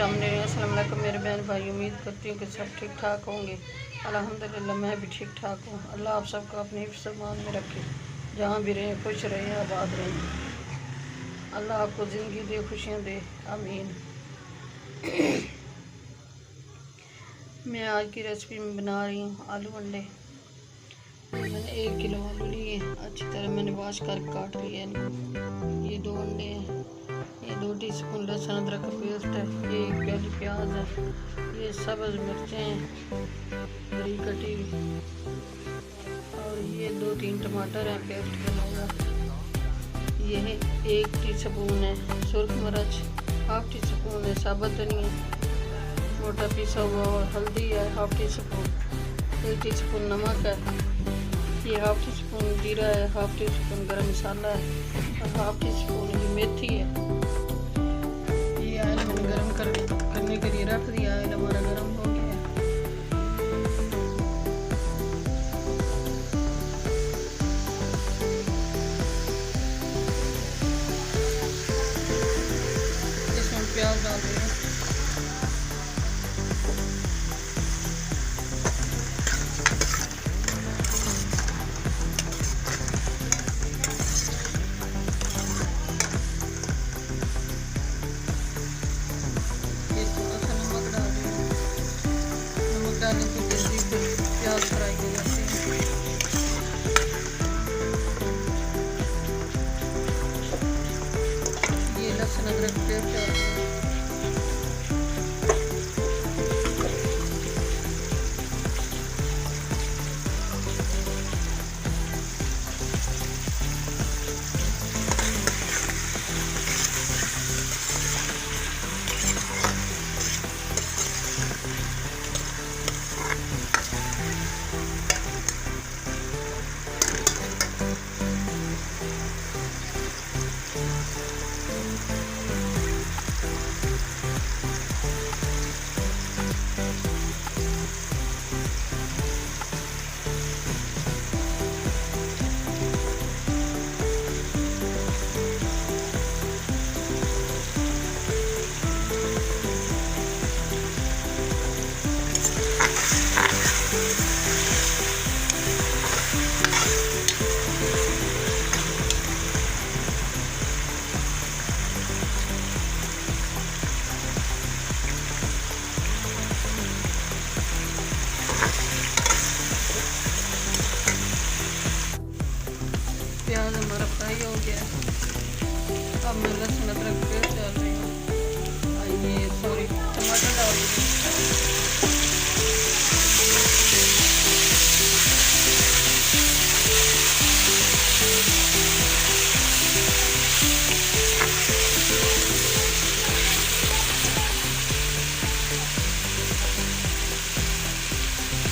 अस्सलाम वालेकुम मेरे बहन भाई। उम्मीद करती हूँ कि सब ठीक ठाक होंगे। अल्हम्दुलिल्लाह मैं भी ठीक ठाक हूँ। अल्लाह आप सबको अपने हिफ्ज़-ए-मान में रखे, जहाँ भी रहें खुश रहें, आबाद रहें। अल्लाह आपको ज़िंदगी दे, खुशियाँ दे, आमीन। मैं आज की रेसिपी में बना रही हूँ आलू अंडे। मैंने 1 किलो आलू लिए, अच्छी तरह मैंने वॉश कर काट लिया इनको। ये 2 अंडे हैं, ये 2 टीस्पून लहसुन अदरक का पेस्ट है, ये 1 प्याली प्याज है, ये सब्ज़ मिर्चें हैं बड़ी कटी हुई, और ये 2-3 टमाटर हैं पेस्ट बना हुआ। ये है 1 टीस्पून है सुर्ख मिर्च, 1/2 टीस्पून है साबुत धनिया मोटा पिसा हुआ, और हल्दी है 1/2 टीस्पून, 1 टीस्पून नमक है, ये 1/2 टीस्पून जीरा है, 1/2 टीस्पून गरम मसाला है, और 1/2 टीस्पून ये मेथी है। ये ऑयल मैंने गरम करने के लिए रख दिया। ऑयल हमारा गरम हो गया है। इसमें प्याज डाल देंगे। डालने की जल्दी प्याज फ्राई हो जाते हैं। ये लहसुन अदरक पेस्ट डाल दें। प्याज हमारा फ्राई हो गया। अब मैं लहसुन अदरक पेस्ट डाल रही हूँ। ये सॉरी टमाटर डाल रही हूँ।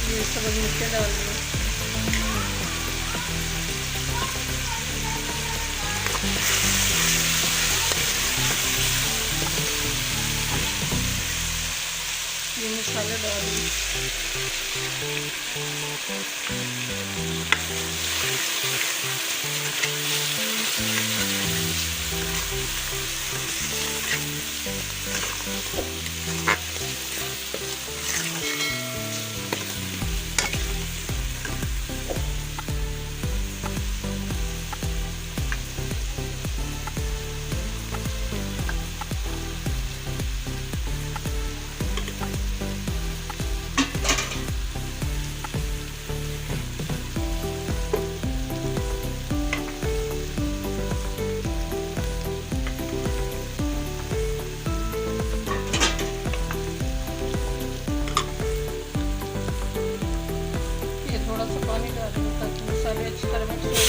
ये सब्ज़ मिर्चें डाल रही हूँ। ये मसाला डाल दूँ। थोड़ा सा पानी डाल दूँ ताकि मसाले अच्छी तरह मिक्स हो जाए।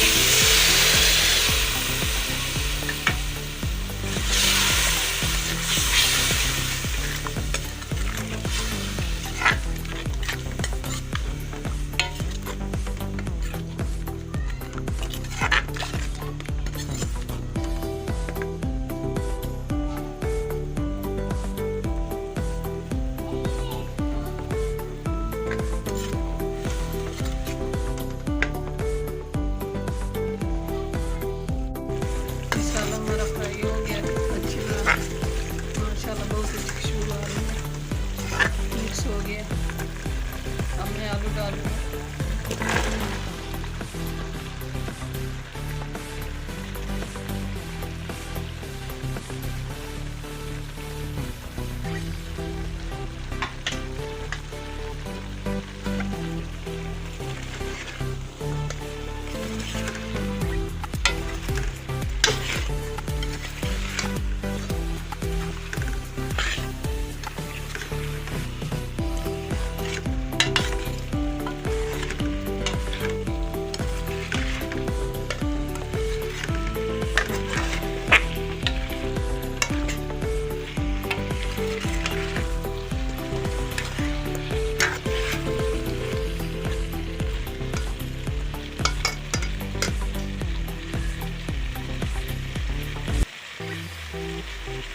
आलू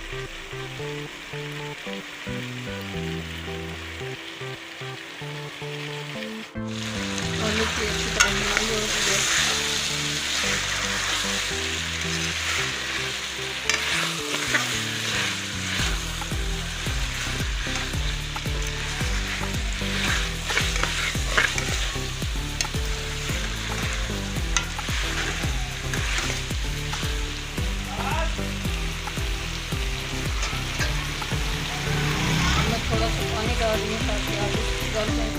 की अच्छी तरह बनाई होती है। मैं थोड़ा सा पानी डाल रही हूँ ताकि आलू गल जाए।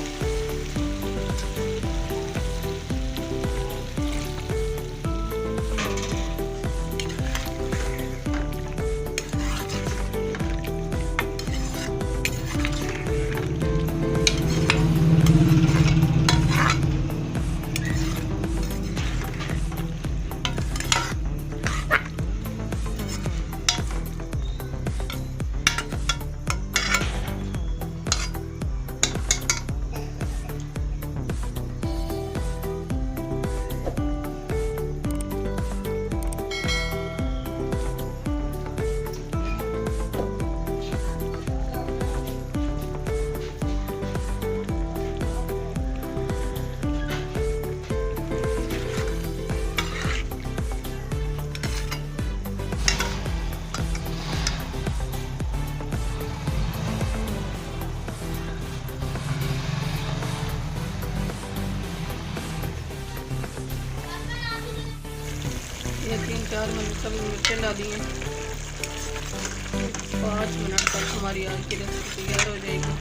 ये 3-4 मैंने सभी मिर्चें डाली हैं। 5 मिनट तक हमारी आज की रेसिपी तैयार हो जाएगी।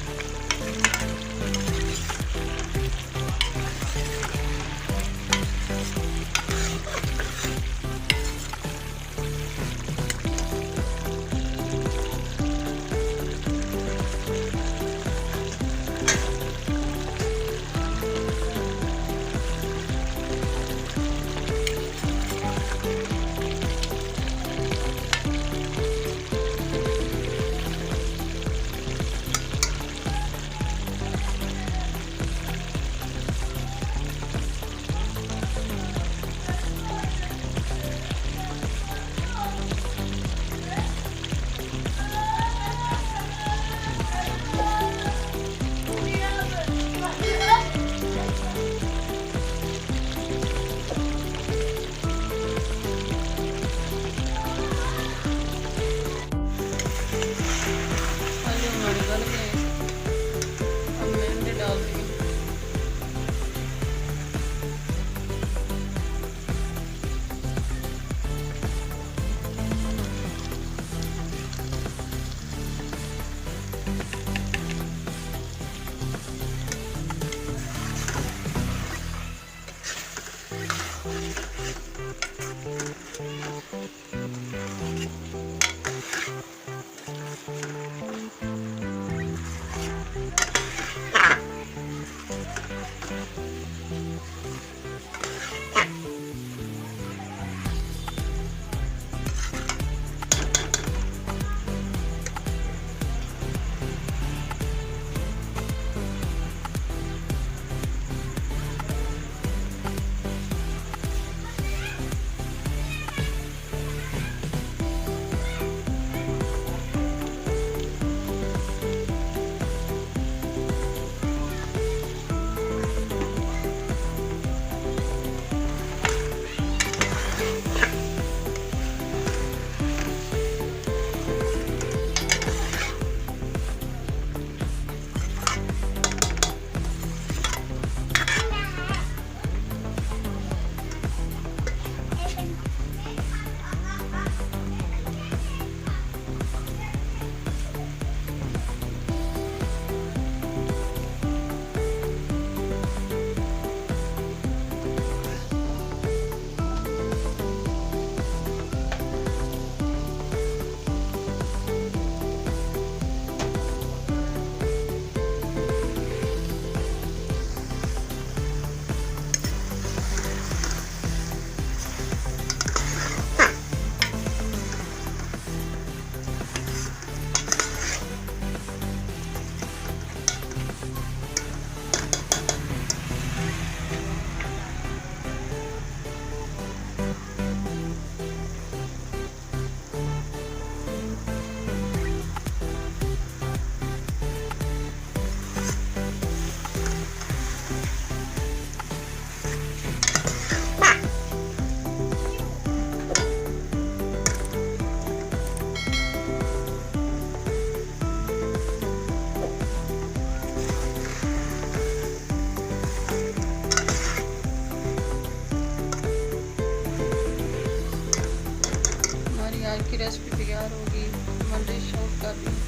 कि मैं डिश आउट कर रही हूँ।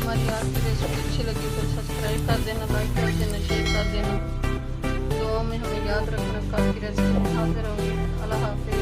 हमारी आज की रेसिपी अच्छी लगी तो सब्सक्राइब कर देना, लाइक कर देना, शेयर कर देना। दुआ में हमें याद रखना। कल की रेसिपी हाजिर होगी। अल्लाह हाफिज़।